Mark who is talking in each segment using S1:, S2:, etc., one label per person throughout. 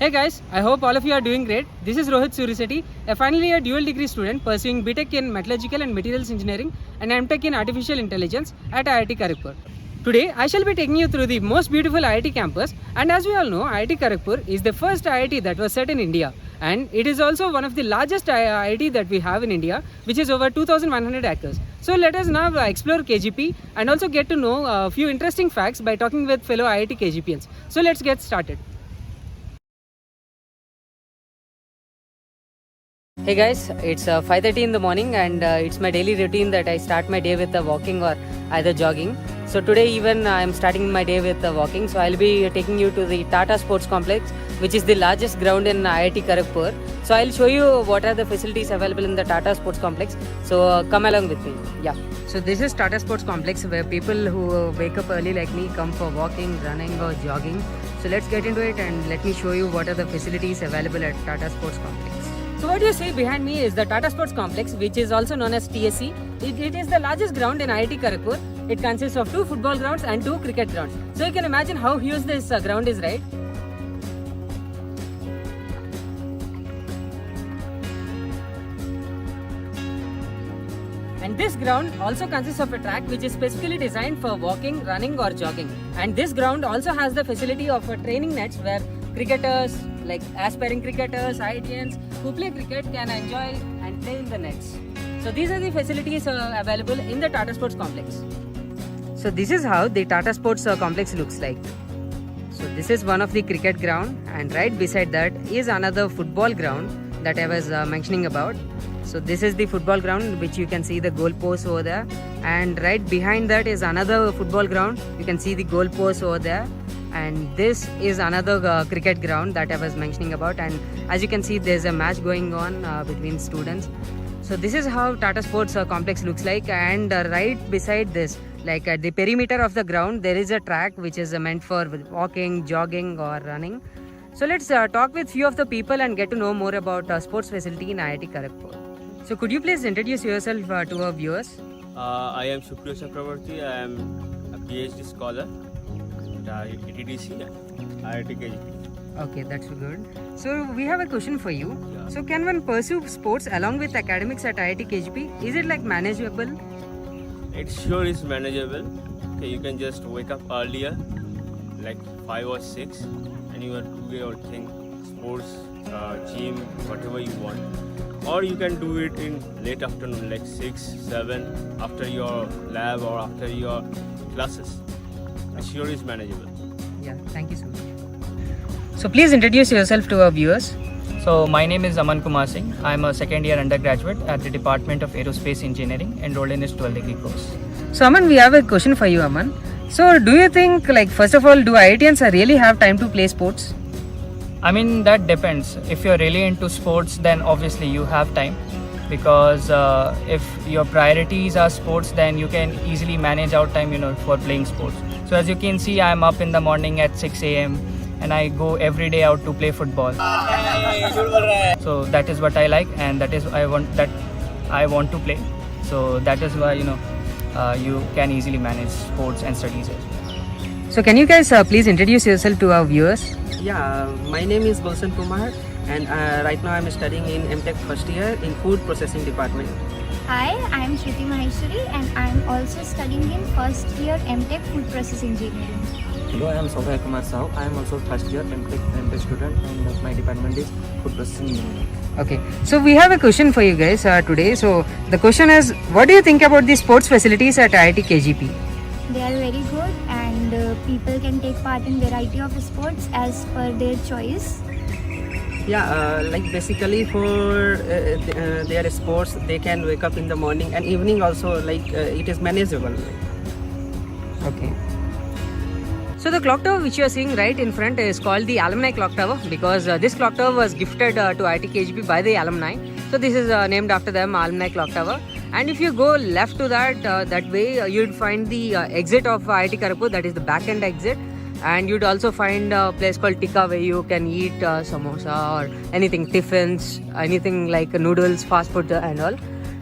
S1: Hey guys, I hope all of you are doing great. This is Rohit Suriseti, a final year dual degree student pursuing BTech in Metallurgical and Materials Engineering and MTech in Artificial Intelligence at IIT Kharagpur. Today, I shall be taking you through the most beautiful IIT campus, and as we all know, IIT Kharagpur is the first IIT that was set in India, and it is also one of the largest IIT that we have in India, which is over 2,100 acres. So let us now explore KGP and also get to know a few interesting facts by talking with fellow IIT KGPians. So let's get started. Hey guys, it's 5:30 in the morning and it's my daily routine that I start my day with walking or either jogging. So today even I am starting my day with walking. So I'll be taking you to the Tata Sports Complex, which is the largest ground in IIT Kharagpur. So I'll show you what are the facilities available in the Tata Sports Complex. So come along with me. Yeah. So this is Tata Sports Complex where people who wake up early like me come for walking, running or jogging. So let's get into it and let me show you what are the facilities available at Tata Sports Complex. So what you see behind me is the Tata Sports Complex, which is also known as TSC. It is the largest ground in IIT Kharagpur. It consists of 2 football grounds and 2 cricket grounds. So you can imagine how huge this ground is, right? And this ground also consists of a track which is specifically designed for walking, running or jogging. And this ground also has the facility of training nets where cricketers, like aspiring cricketers, IITians who play cricket can enjoy and play in the nets. So these are the facilities available in the Tata Sports Complex. So this is how the Tata Sports Complex looks like. So this is one of the cricket ground, and right beside that is another football ground that I was mentioning about. So this is the football ground, which you can see the goal post over there, and right behind that is another football ground. You can see the goal post over there, and this is another cricket ground that I was mentioning about. And as you can see, there's a match going on between students. So this is how Tata Sports Complex looks like, and right beside this, like at the perimeter of the ground, there is a track which is meant for walking, jogging or running. So let's talk with few of the people and get to know more about sports facility in IIT Kharagpur. So could you please introduce yourself to our viewers?
S2: I am Supriya Chakravarti. I am a PhD scholar at IITC, IIT KGP.
S1: Okay, that's good. So we have a question for you.
S2: Yeah.
S1: So can one pursue sports along with academics at IIT KGP? Is it like manageable?
S2: It sure is manageable. Okay, you can just wake up earlier, like 5 or 6, and you will do your thing, sports, gym, whatever you want. Or you can do it in late afternoon, like 6, 7, after your lab or after your classes. It sure is manageable.
S1: Yeah, thank you so much. So please introduce yourself to our viewers.
S3: So my name is Aman Kumar Singh. I am a second year undergraduate at the Department of Aerospace Engineering, enrolled in its 12th degree course.
S1: So Aman, we have a question for you, Aman. So do you think, like, first of all, do IITians really have time to play sports?
S3: I mean, that depends. If you're really into sports, then obviously you have time, because if your priorities are sports, then you can easily manage out time, for playing sports. So as you can see, I'm up in the morning at 6 a.m. and I go every day out to play football. So that is what I like, and that is I want to play. So that is why you can easily manage sports and studies as well.
S1: So can you guys please introduce yourself to our viewers?
S4: Yeah, my name is Balsan Kumar, and right now I'm studying in MTech first year in Food Processing Department.
S5: Hi, I am Shruti Maheshwari and I am also studying in first year MTech Food Process Engineering.
S6: Hello, I am Sophia Kumar Sahu. I am also first year MTech student, and my department is Food Processing Engineering.
S1: Okay, so we have a question for you guys today. So the question is, what do you think about the sports facilities at IIT KGP?
S5: They are very good, and people can take part in variety of sports as per their choice.
S4: Yeah, like basically for their sports, they can wake up in the morning and evening also, like it is manageable.
S1: Okay. So the clock tower which you are seeing right in front is called the Alumni Clock Tower, because this clock tower was gifted to IIT KGP by the alumni. So this is named after them, Alumni Clock Tower. And if you go left to that way, you'd find the exit of IIT Kharagpur, that is the back end exit. And you'd also find a place called Tikka where you can eat samosa or anything, tiffins, anything like noodles, fast food and all.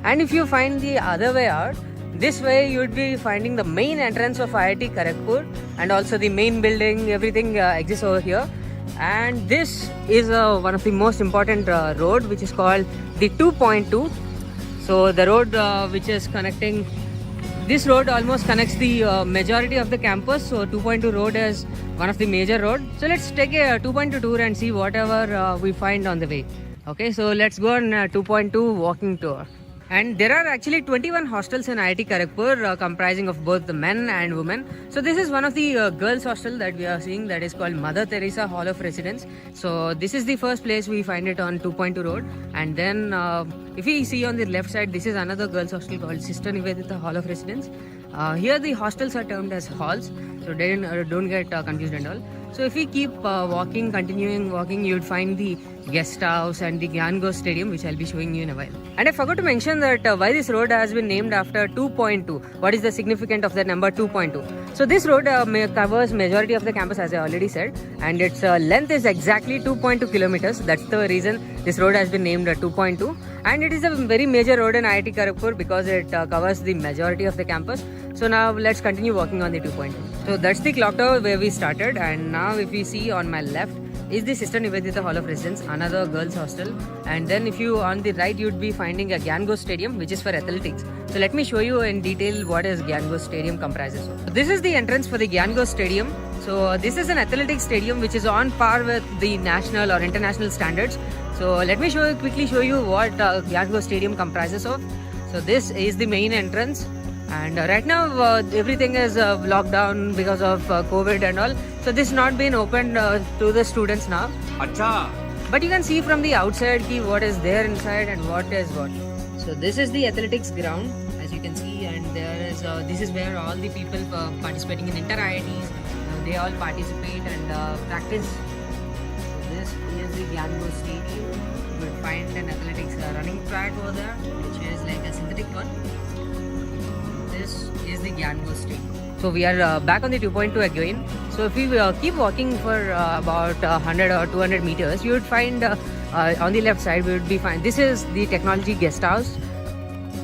S1: And if you find the other way out, this way you would be finding the main entrance of IIT Kharagpur, and also the main building, everything exists over here. And this is one of the most important road, which is called the 2.2. So the road which is connecting, this road almost connects the majority of the campus. So 2.2 road is one of the major road. So let's take a 2.2 tour and see whatever we find on the way. Okay, so let's go on a 2.2 walking tour. And there are actually 21 hostels in IIT Kharagpur comprising of both the men and women. So this is one of the girls hostel that we are seeing, that is called Mother Teresa Hall of Residence. So this is the first place we find it on 2.2 road. And then if we see on the left side, this is another girls hostel called Sister Nivedita Hall of Residence. Here the hostels are termed as halls, so don't get confused and all. So if we keep continuing walking, you would find the guest house and the Gyan Stadium, which I'll be showing you in a while. And I forgot to mention that why this road has been named after 2.2. What is the significance of the number 2.2? So this road covers majority of the campus, as I already said, and its length is exactly 2.2 kilometers. That's the reason this road has been named 2.2. And it is a very major road in IIT Kharagpur because it covers the majority of the campus. So now let's continue walking on the 2.2. So that's the clock tower where we started, and now if you see on my left is the Sister Nivedita Hall of Residence, another girls hostel. And then if you on the right, you'd be finding a Gyan Stadium, which is for athletics. So let me show you in detail what is Gyan Stadium comprises of. So this is the entrance for the Gyan Stadium. So this is an athletics stadium which is on par with the national or international standards. So let me quickly show you what Gyan Stadium comprises of. So this is the main entrance. And right now everything is locked down because of COVID and all. So this not been opened to the students now. Achha. But you can see from the outside what is there inside and what is what. So this is the athletics ground, as you can see, and there is this is where all the people participating in inter IITs they all participate and practice. So this is the Gyan Stadium. You will find an athletics running track over there, which is like a synthetic one. This is the Gyan Stadium. So we are back on the 2.2 again. So if we keep walking for about 100 or 200 meters, you would find on the left side we would be fine. This is the technology guest house.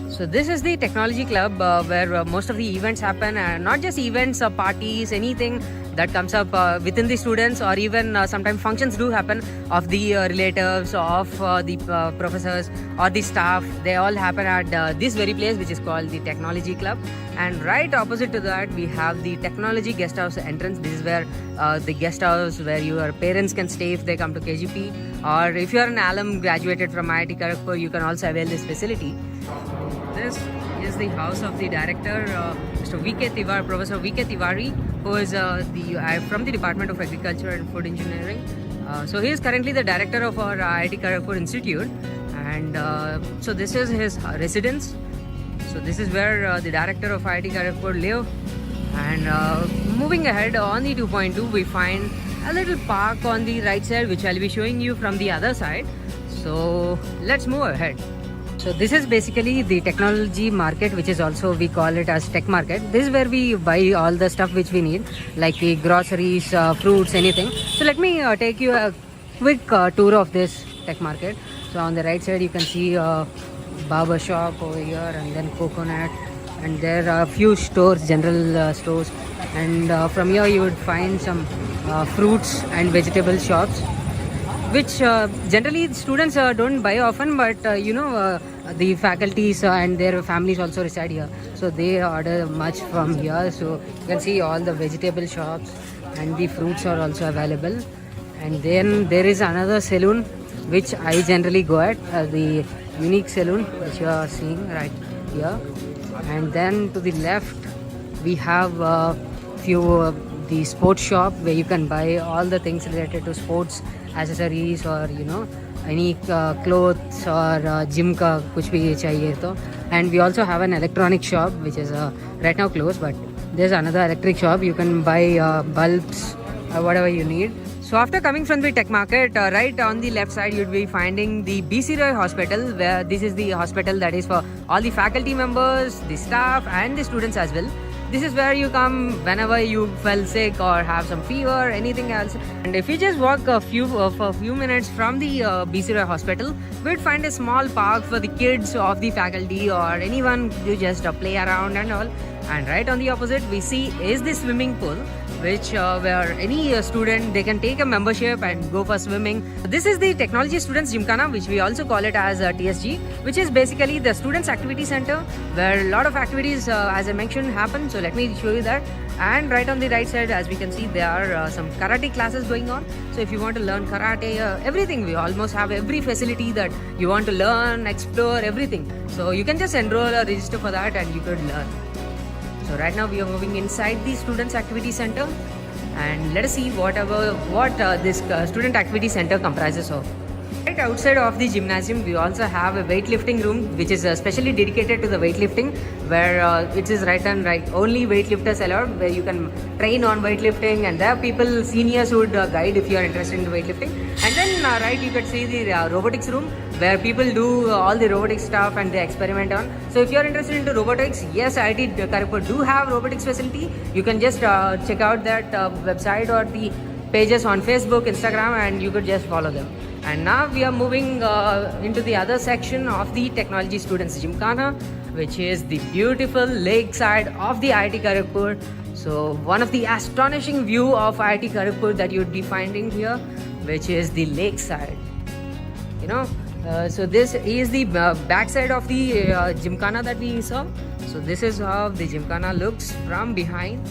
S1: So this is the technology club where most of the events happen, and not just events or parties, anything that comes up within the students, or even sometimes functions do happen of the relatives, of the professors or the staff. They all happen at this very place, which is called the technology club. And right opposite to that we have the technology guest house entrance. This is where the guest house where your parents can stay if they come to KGP, or if you are an alum graduated from IIT Kharagpur, you can also avail this facility. This is the house of the director, Mr. V.K. Tiwari, Professor V.K. Tiwari, who is from the Department of Agriculture and Food Engineering. So he is currently the director of our IIT Kharagpur Institute, and so this is his residence. So this is where the director of IIT Kharagpur live. And moving ahead on the 2.2, we find a little park on the right side, which I'll be showing you from the other side. So let's move ahead. So this is basically the technology market, which is also we call it as tech market. This is where we buy all the stuff which we need, like the groceries, fruits, anything. So let me take you a quick tour of this tech market. So on the right side you can see a barber shop over here, and then coconut, and there are a few stores, general stores, and from here you would find some fruits and vegetable shops, which generally students don't buy often, but the faculties and their families also reside here, so they order much from here. So you can see all the vegetable shops, and the fruits are also available. And then there is another saloon which I generally go at, the unique saloon, which you are seeing right here. And then to the left we have a few the sports shop where you can buy all the things related to sports accessories, or any clothes or gym ka kuch bhi chahiye to. And we also have an electronic shop which is right now closed, but there's another electric shop. You can buy bulbs or whatever you need. So after coming from the tech market, right on the left side you'd be finding the BC Roy Hospital, where this is the hospital that is for all the faculty members, the staff and the students as well. This is where you come whenever you fell sick or have some fever, anything else. And if you just walk for a few minutes from the BC Roy Hospital, we'd find a small park for the kids of the faculty or anyone to just play around and all. And right on the opposite we see is the swimming pool, which where any student they can take a membership and go for swimming. This is the Technology Students Gymkhana, which we also call it as TSG, which is basically the Students Activity Center, where a lot of activities, as I mentioned, happen. So let me show you that. And right on the right side, as we can see, there are some karate classes going on. So if you want to learn karate, everything, we almost have every facility that you want to learn, explore, everything. So you can just enroll or register for that and you could learn. So right now we are moving inside the Students Activity Center, and let us see what this Student Activity Center comprises of. Right outside of the gymnasium, we also have a weightlifting room, which is specially dedicated to the weightlifting, where it is right only weightlifters allowed, where you can train on weightlifting, and there are people, seniors who would guide if you are interested in weightlifting. And then right, you could see the robotics room, where people do all the robotics stuff and they experiment on. So if you are interested into robotics, yes, IIT Kharagpur do have robotics facility. You can just check out that website or the pages on Facebook, Instagram, and you could just follow them. And now we are moving into the other section of the Technology Students Gymkhana, which is the beautiful lakeside of the IIT Kharagpur. So one of the astonishing view of IIT Kharagpur that you'd be finding here, which is the lakeside. You know, so this is the backside of the Gymkhana that we saw. So this is how the Gymkhana looks from behind.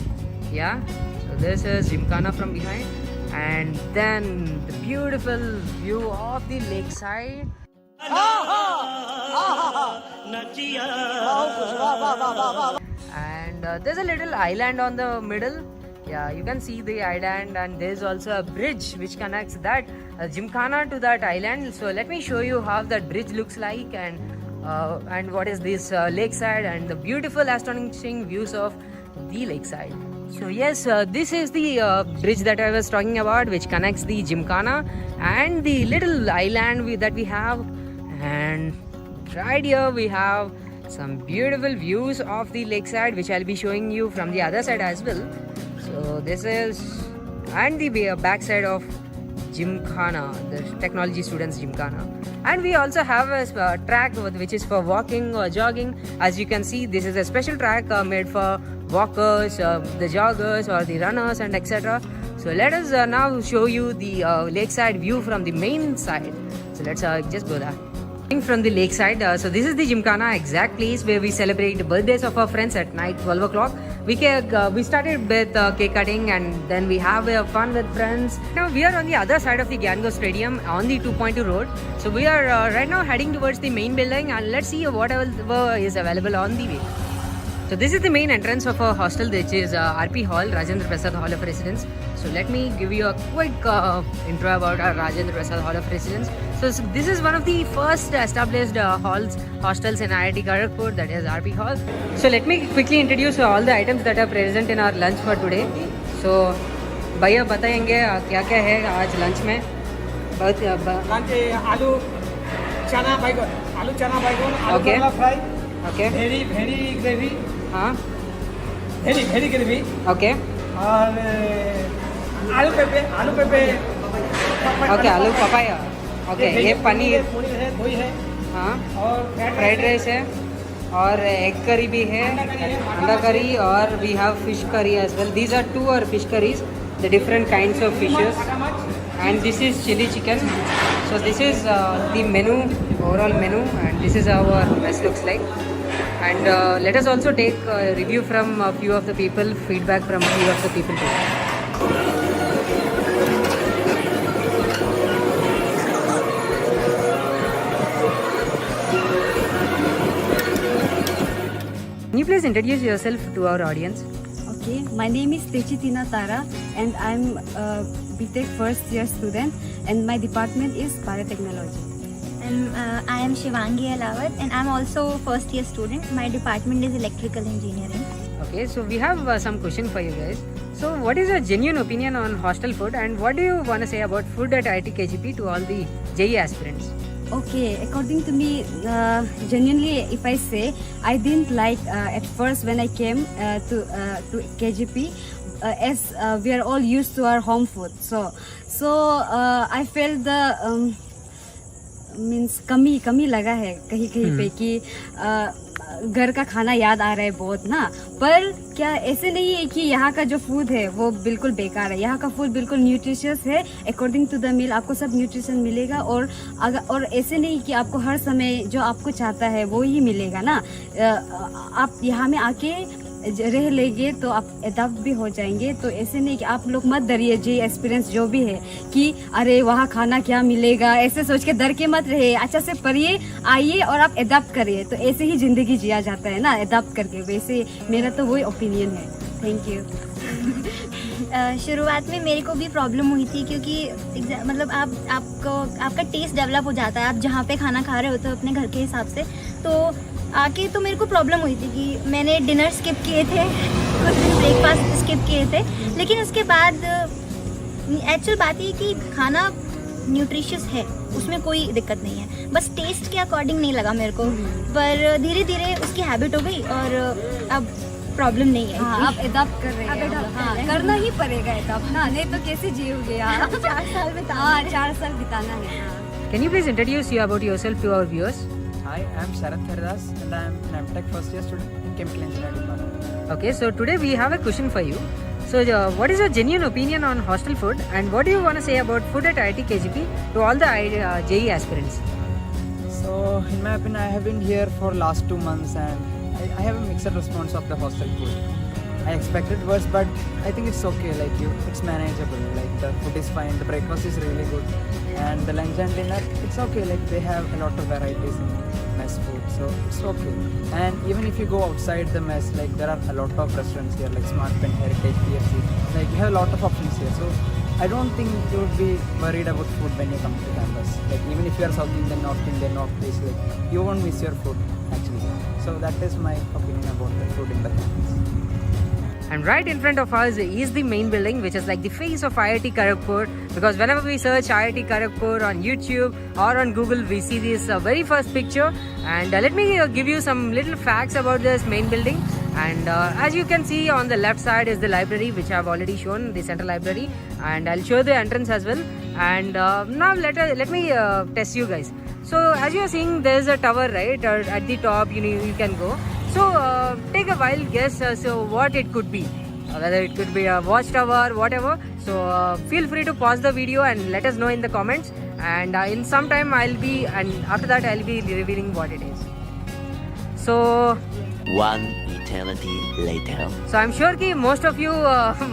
S1: Yeah, so this is Gymkhana from behind. And then the beautiful view of the lakeside. And there's a little island on the middle. Yeah, you can see the island, and there's also a bridge which connects that Gymkhana to that island. So let me show you how that bridge looks like, and what is this lakeside and the beautiful astonishing views of the lakeside. So yes, this is the bridge that I was talking about, which connects the Gymkhana and the little island that we have. And right here we have some beautiful views of the lakeside, which I'll be showing you from the other side as well. So this is, and the backside of Gymkhana, the Technology Students Gymkhana. And we also have a track which is for walking or jogging. As you can see, this is a special track made for walkers, the joggers or the runners, and etc. So let us now show you the lakeside view from the main side. So let's just go there. From the lakeside, so this is the Gymkhana exact place where we celebrate the birthdays of our friends at night, 12 o'clock. We started with cake cutting, and then we have fun with friends. Now we are on the other side of the Gyango Stadium on the 2.2 road. So we are right now heading towards the main building, and let's see whatever is available on the way. So this is the main entrance of our hostel, which is RP Hall, Rajendra Prasad Hall of Residence. So let me give you a quick intro about our Rajendra Prasad Hall of Residence. So this is one of the first established hostels in IIT Kharagpur, that is RP Hall. So let me quickly introduce all the items that are present in our lunch for today. So भैया बताएंगे क्या क्या है आज lunch में?
S7: Lunch आलू चना बैगन आलू करेला फ्राई,
S1: ओके,
S7: भेड़ी ग्रेवी,
S1: हाँ,
S7: भेड़ी ग्रेवी,
S1: ओके,
S7: और आलू पेपे
S1: ओके, आलू पपाया, ओके, ये पनीर
S7: है, दही है,
S1: हाँ,
S7: और
S1: फ्राइड राइस है, और एग करी भी है, अंडा करी, और we have fish curry as well. These are 2 और fish curries, the different kinds of fishes, and this is chili chicken. So this is the menu, overall menu, and this is how our mess looks like. And let us also take a review from a few of the people, feedback from a few of the people too. Can you please introduce yourself to our audience?
S8: Okay, my name is Techitina Tara, and I'm a BTech first year student, and my department is biotechnology.
S5: And I am Shivangi Alawat, and I'm also first year student. My department is electrical engineering.
S1: Okay, so we have some question for you guys. So what is your genuine opinion on hostel food, and what do you want to say about food at IIT KGP to all the JEE aspirants?
S8: Okay, according to me, genuinely, if I say, I didn't like at first when I came to KGP, as we are all used to our home food. So I felt the means कमी लगा है कहीं पे कि घर का खाना याद आ रहा है बहुत ना। पर क्या ऐसे नहीं है कि यहाँ का जो फूड है वो बिल्कुल बेकार है। यहाँ का फूड बिल्कुल न्यूट्रिशियस है, अकॉर्डिंग टू द मील आपको सब न्यूट्रिशन मिलेगा। और ऐसे नहीं कि आपको हर समय जो आपको चाहता है वो ही मिलेगा ना। आप यहाँ में आके रह लेंगे तो आप एडॉप्ट भी हो जाएंगे। तो ऐसे नहीं कि आप लोग मत डरिए जी, एक्सपीरियंस जो भी है कि अरे वहाँ खाना क्या मिलेगा, ऐसे सोच के डर के मत रहिए। अच्छा से पढ़िए, आइए और आप एडॉप्ट करिए। तो ऐसे ही ज़िंदगी जिया जाता है ना, एडॉप्ट करके। वैसे मेरा तो वही ओपिनियन है। Thank you.
S5: शुरुआत में मेरे को भी प्रॉब्लम हुई थी, क्योंकि मतलब आपका टेस्ट डेवलप हो जाता है। आप जहाँ पे खाना खा रहे होते हो अपने घर के हिसाब से, तो आके तो मेरे को प्रॉब्लम हुई थी कि मैंने डिनर स्किप किए थे, कुछ दिन ब्रेकफास्ट स्किप किए थे। लेकिन उसके बाद एक्चुअल बात ये कि खाना न्यूट्रिशियस है, उसमें कोई दिक्कत नहीं है। बस टेस्ट के अकॉर्डिंग नहीं लगा मेरे को, पर धीरे धीरे उसकी हैबिट हो गई और अब प्रॉब्लम नहीं है।
S8: हाँ, आप एडॉप्ट कर रहे हैं। हाँ, करना ही पड़ेगा एडॉप्ट ना, नहीं तो कैसे जियोगे यार। 4 साल बिताना है।
S1: Can you please introduce you about yourself to our viewers?
S9: Hi, I am Sharat Haridas and I am an MTech first year student in Chemical Engineering department.
S1: Okay, so today we have a question for you. So what is your genuine opinion on hostel food, and what do you want to say about food at IIT KGP to all the JE aspirants?
S9: So, in my opinion, I have been here for last 2 months and I have a mixed response of the hostel food. I expected worse, but I think it's okay. It's manageable. The food is fine. The breakfast is really good, and the lunch and dinner, it's okay. They have a lot of varieties in mess food, so it's okay. And even if you go outside the mess, there are a lot of restaurants here, like Smart Pen, Heritage, PFC. You have a lot of options here, so I don't think you would be worried about food when you come to campus. Even if you are South Indian, North Indian, Northeast, you won't miss your food actually. So that is my opinion about the food in the campus.
S1: And right in front of us is the main building, which is like the face of IIT Kharagpur, because whenever we search IIT Kharagpur on YouTube or on Google, we see this very first picture. And let me give you some little facts about this main building. And as you can see, on the left side is the library, which I have already shown, the central library, and I'll show the entrance as well. And now let me test you guys. So as you are seeing, there is a tower, right? At the top, you can go. So take a wild guess so what it could be, whether it could be a watchtower, whatever. So feel free to pause the video and let us know in the comments, and in some time after that I'll be revealing what it is. So
S10: 1 eternity later.
S1: So I'm sure that most of you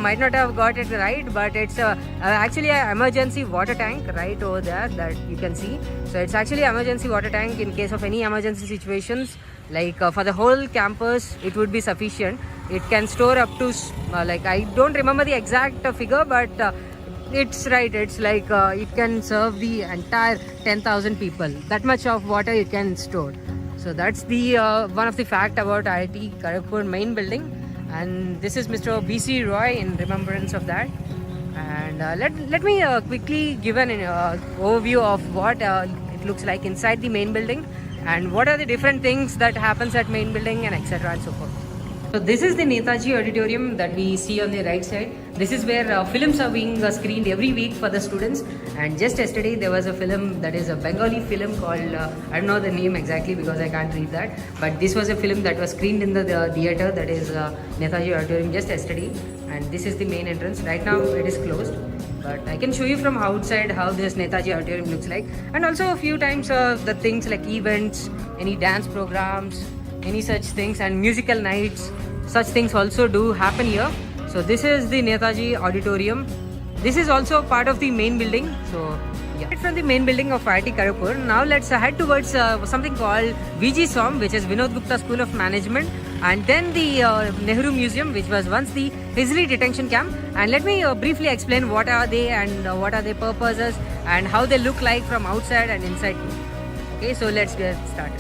S1: might not have got it right, but it's actually an emergency water tank right over there that you can see. So it's actually an emergency water tank in case of any emergency situations. For the whole campus, it would be sufficient. It can store up to I don't remember the exact figure, but it's right. It's it can serve the entire 10,000 people. That much of water it can store. So that's the one of the fact about IIT Kharagpur main building. And this is Mr. BC Roy in remembrance of that. And let me quickly give an overview of what it looks like inside the main building, and what are the different things that happens at main building, and etc. and so forth. So this is the Netaji auditorium that we see on the right side. This is where films are being screened every week for the students. And just yesterday there was a film that is a Bengali film called, I don't know the name exactly because I can't read that, but this was a film that was screened in the theatre, that is Netaji auditorium, just yesterday. And this is the main entrance. Right now it is closed, but I can show you from outside how this Netaji auditorium looks like. And also a few times the things like events, any dance programs, any such things, and musical nights, such things also do happen here. So this is the Netaji auditorium. This is also part of the main building. So yeah, right from the main building of IIT Kharagpur, now let's head towards something called VG SOM, which is Vinod Gupta School of Management, and then the Nehru Museum, which was once the Hisley detention camp. And let me briefly explain what are they and what are their purposes and how they look like from outside and inside too. Okay, so let's get started.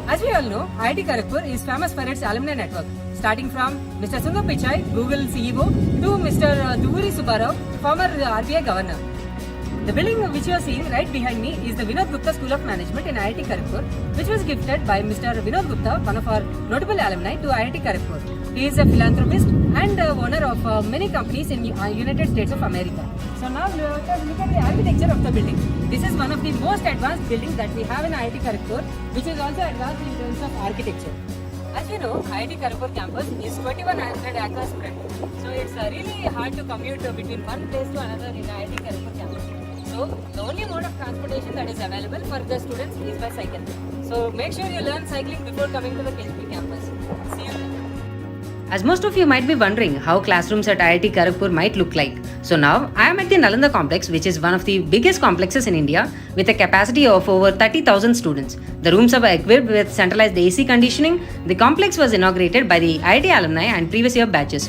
S1: As we all know, IIT Kharagpur is famous for its alumni network, starting from Mr. Sundar Pichai, Google CEO, to Mr. Duvuri Subbarao, former RBI governor. The building which you are seeing right behind me is the Vinod Gupta School of Management in IIT Kharagpur, which was gifted by Mr. Vinod Gupta, one of our notable alumni, to IIT Kharagpur. He is a philanthropist and owner of many companies in United States of America. So now look at the architecture of the building. This is one of the most advanced buildings that we have in IIT Kharagpur, which is also advanced in terms of architecture. As you know, IIT Kharagpur campus is 2100 acres spread. So it's really hard to commute between one place to another in IIT Kharagpur campus. So the only mode of transportation that is available for the students is by cycle. So make sure you learn cycling before coming to the KGP campus. See you there. As most of you might be wondering how classrooms at IIT Kharagpur might look like. So now I am at the Nalanda complex, which is one of the biggest complexes in India with a capacity of over 30,000 students. The rooms are equipped with centralized AC conditioning. The complex was inaugurated by the IIT alumni and previous year batches.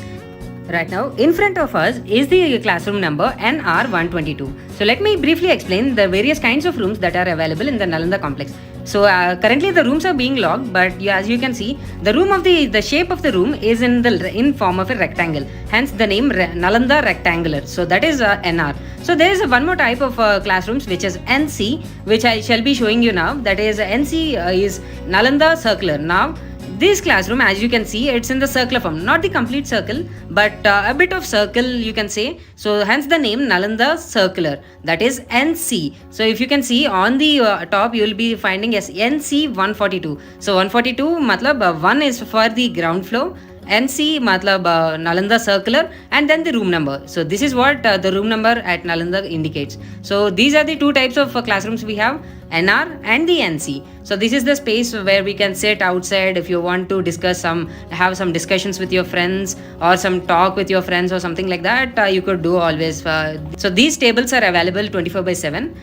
S1: Right now, in front of us is the classroom number NR122. So let me briefly explain the various kinds of rooms that are available in the Nalanda complex. So currently the rooms are being locked, but as you can see, the room of the shape of the room is in form of a rectangle. Hence the name Nalanda rectangular. So that is NR. So there is one more type of classrooms which is NC, which I shall be showing you now. That is NC is Nalanda circular. Now this classroom, as you can see, it's in the circular form, not the complete circle, but a bit of circle you can say. So hence the name Nalanda circular, that is NC. So if you can see on the top, you will be finding as NC 142. So 142 matlab 1 is for the ground floor, NC matlab Nalanda circular, and then the room number. So this is what the room number at Nalanda indicates. So these are the two types of classrooms we have, NR and the NC. So this is the space where we can sit outside if you want to discuss have some discussions with your friends or some talk with your friends or something like that. You could do always. So these tables are available 24/7.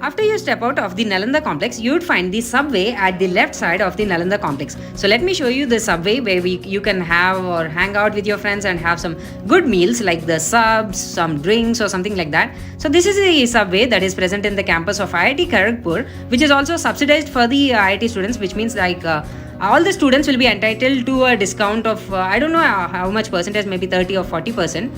S1: After you step out of the Nalanda complex, you would find the subway at the left side of the Nalanda complex. So let me show you the subway where you can have or hang out with your friends and have some good meals like the subs, some drinks or something like that. So this is the subway that is present in the campus of IIT Kharagpur, which is also subsidized for the IIT students, which means like all the students will be entitled to a discount of I don't know how much percentage, maybe 30 or 40%.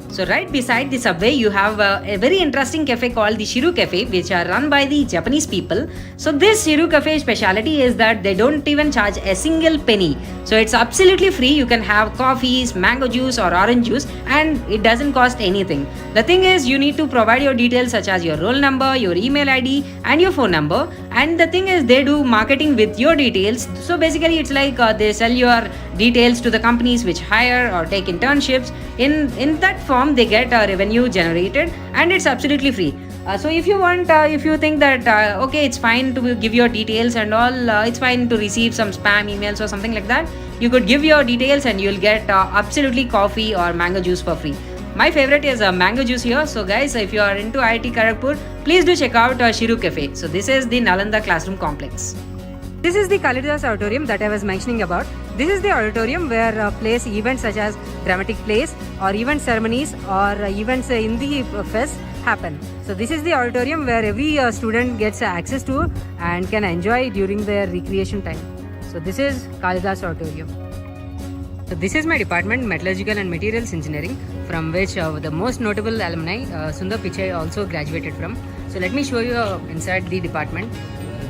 S1: So right beside the subway, you have a very interesting cafe called the Shiru Cafe, which are run by the Japanese people. So this Shiru Cafe speciality is that they don't even charge a single penny. So it's absolutely free. You can have coffees, mango juice or orange juice, and it doesn't cost anything. The thing is, you need to provide your details such as your roll number, your email ID and your phone number. And the thing is, they do marketing with your details. So basically it's like they sell your details to the companies which hire or take internships. In that form, they get revenue generated, and it's absolutely free. So if you want, if you think that okay, it's fine to give your details and all, it's fine to receive some spam emails or something like that, you could give your details and you'll get absolutely coffee or mango juice for free. My favorite is mango juice here. So guys, if you are into IIT Kharagpur, please do check out Shiru Cafe. So this is the Nalanda classroom complex. This is the Kalidas auditorium that I was mentioning about. This is the auditorium where place events such as dramatic plays or event ceremonies or events in the fest happen. So this is the auditorium where every student gets access to and can enjoy during their recreation time. So this is Kalidas auditorium. So this is my department, Metallurgical and Materials Engineering, from which the most notable alumni, Sundar Pichai, also graduated from. So let me show you inside the department.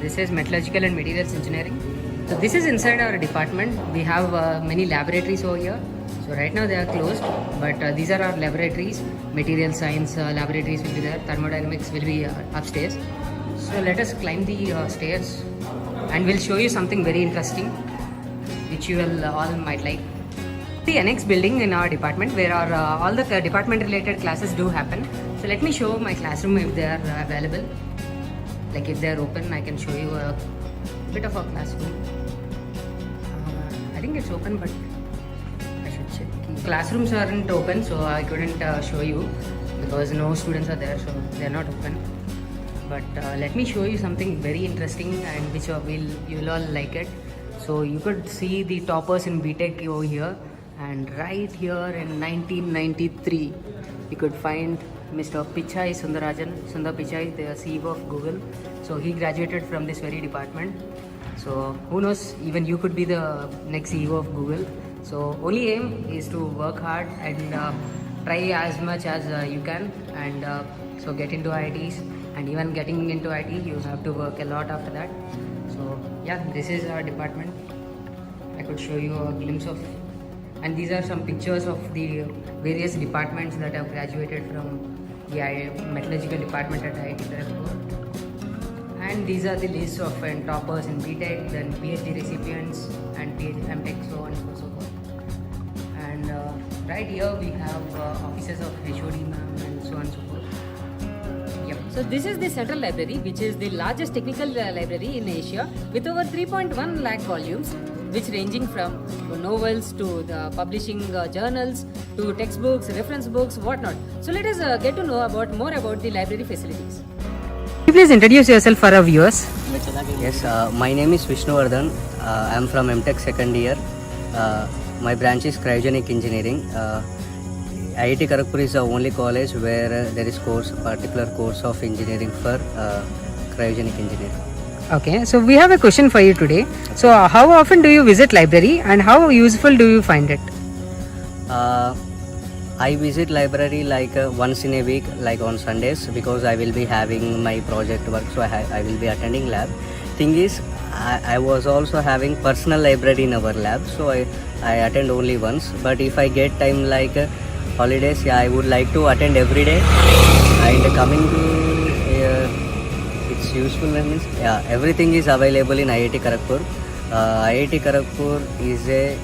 S1: This is Metallurgical and Materials Engineering. So this is inside our department. We have many laboratories over here. So right now they are closed, but these are our laboratories. Material science laboratories will be there. Thermodynamics will be upstairs. So let us climb the stairs and we'll show you something very interesting which you will all might like. The annex building in our department where all the department related classes do happen. So let me show my classroom if they are available. Like if they are open, I can show you a bit of a classroom. I think it's open, but I should check. Classrooms aren't open, so I couldn't show you because no students are there, so they are not open. But let me show you something very interesting and which you'll all like it. So you could see the toppers in BTech over here, and right here in 1993 you could find Mr. Pichai Sundar Pichai, the CEO of Google. So he graduated from this very department. So who knows, even you could be the next CEO of Google. So only aim is to work hard and try as much as you can, and so get into IITs. And even getting into IT, you have to work a lot after that. So yeah, this is our department. I could show you a glimpse of And these are some pictures of the various departments that have graduated from the metallurgical department at IIT Kharagpur. And these are the lists of toppers in BTech, then PhD recipients and MTech, so on and so forth. And right here we have offices of HOD ma'am and so on and so forth. Yep. So this is the Central Library, which is the largest technical library in Asia with over 3.1 lakh volumes, which ranging from novels to the publishing journals to textbooks, reference books, whatnot. So let us get to know more about the library facilities. Please introduce yourself for our viewers.
S11: Yes, my name is Vishnuvardhan. I am from MTech second year. My branch is Cryogenic Engineering. IIT Kharagpur is the only college where there is particular course of engineering for cryogenic engineering.
S1: Okay, so we have a question for you today. So how often do you visit library and how useful do you find it?
S11: I visit library like once in a week, like on Sundays, because I will be having my project work, so I will be attending lab. Thing is, I was also having personal library in our lab, so I attend only once. But if I get time like holidays, yeah, I would like to attend every day. And coming to its useful means, yeah, everything is available in IIT Kharagpur. IIT Kharagpur is a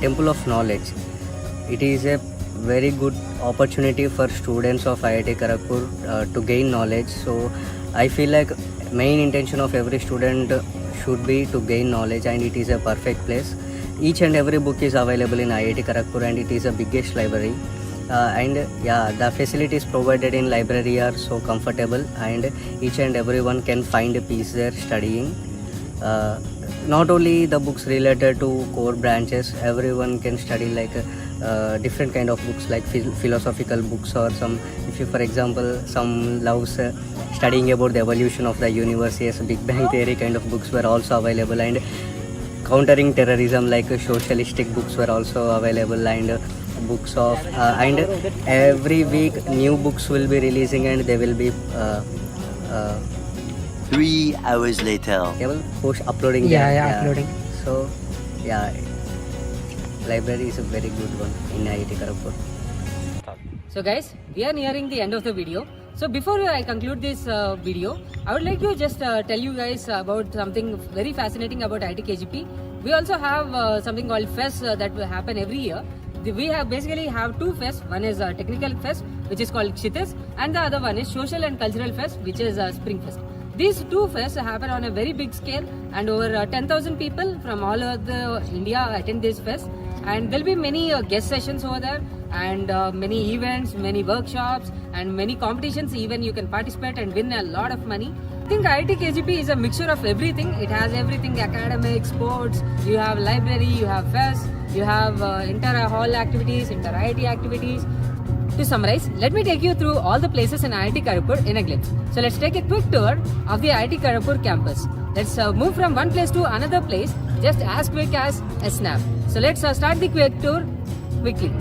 S11: temple of knowledge. It is a very good opportunity for students of IIT Kharagpur to gain knowledge. So I feel like main intention of every student should be to gain knowledge, and it is a perfect place. Each and every book is available in IIT Kharagpur, and it is the biggest library. And yeah, the facilities provided in library are so comfortable, and each and everyone can find a peace there studying. Not only the books related to core branches, everyone can study like different kind of books like philosophical books, or some, if you for example some loves studying about the evolution of the universe, yes, Big Bang Theory kind of books were also available, and countering terrorism like socialistic books were also available, and books of and every week new books will be releasing, and they will be
S10: 3 hours later.
S11: they will post uploading
S1: Uploading.
S11: So yeah, library is a very good one in IIT Kharagpur.
S1: So guys, we are nearing the end of the video. So before I conclude this video, I would like to just tell you guys about something very fascinating about IIT KGP. We also have something called Fest that will happen every year. We basically have two fests. One is a technical fest, which is called Kshitis, and the other one is social and cultural fest, which is Spring Fest. These two fests happen on a very big scale, and over 10,000 people from all over India attend this fest. And there will be many guest sessions over there, and many events, many workshops, and many competitions. Even you can participate and win a lot of money. I think IIT KGP is a mixture of everything. It has everything: academic, sports, you have library, you have fest, you have inter-hall activities, inter-IIT activities. To summarize, let me take you through all the places in IIT Kharagpur in a glimpse. So let's take a quick tour of the IIT Kharagpur campus. Let's move from one place to another place just as quick as a snap. So let's start the quick tour quickly.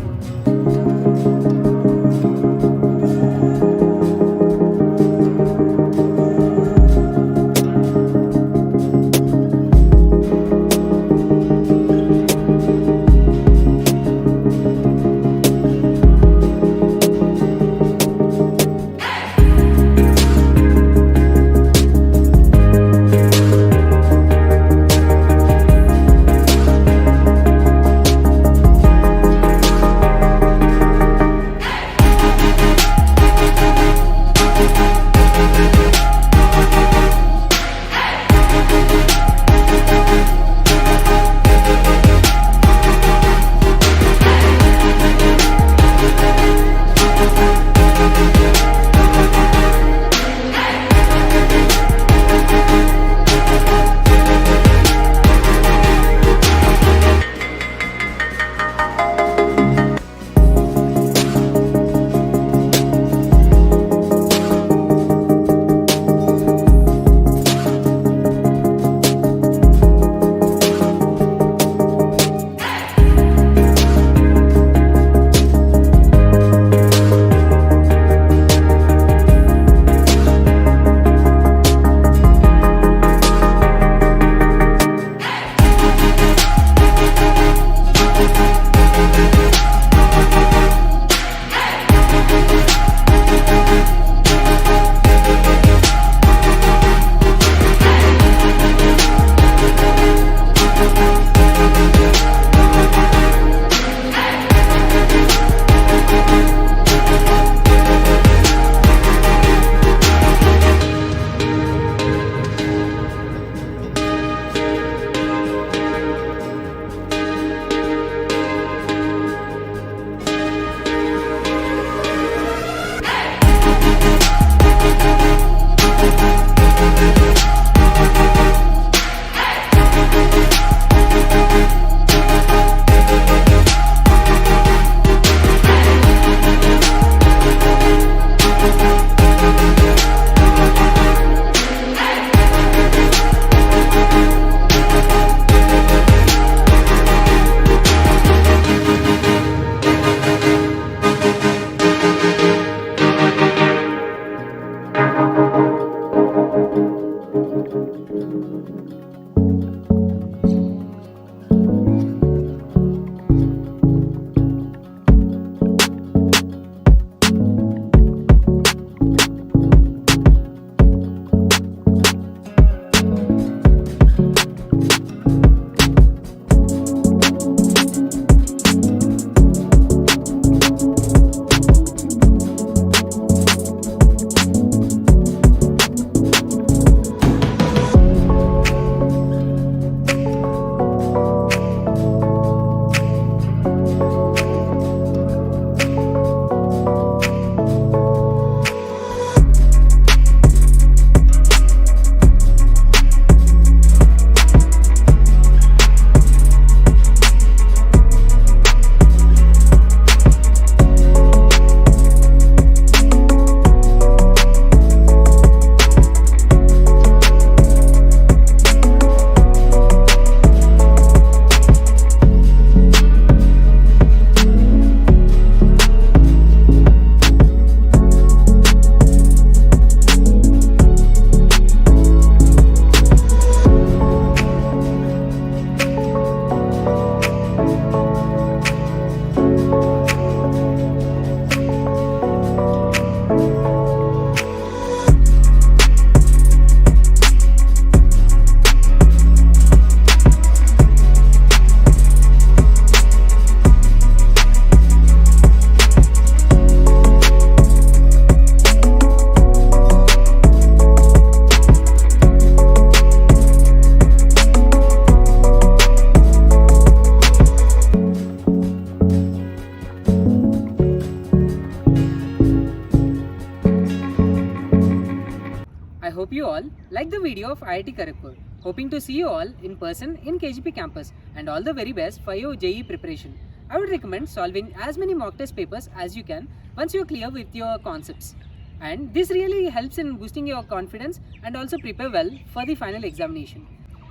S1: hope you all like the video of IIT Kharagpur. Hoping to see you all in person in KGP campus and all the very best for your JEE preparation. I would recommend solving as many mock test papers as you can once you're clear with your concepts. And this really helps in boosting your confidence and also prepare well for the final examination.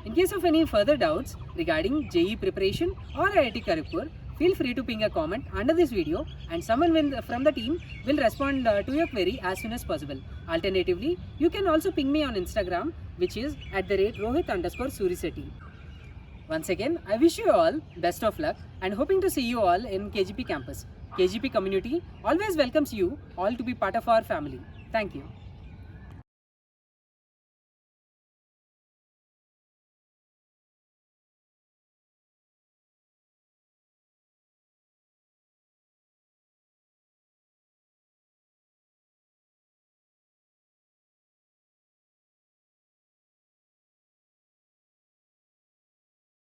S1: In case of any further doubts regarding JEE preparation or IIT Kharagpur, feel free to ping a comment under this video and someone from the team will respond to your query as soon as possible. Alternatively, you can also ping me on Instagram, which is @Rohit_Surisetti. Once again, I wish you all best of luck and hoping to see you all in KGP campus. KGP community always welcomes you all to be part of our family. Thank you.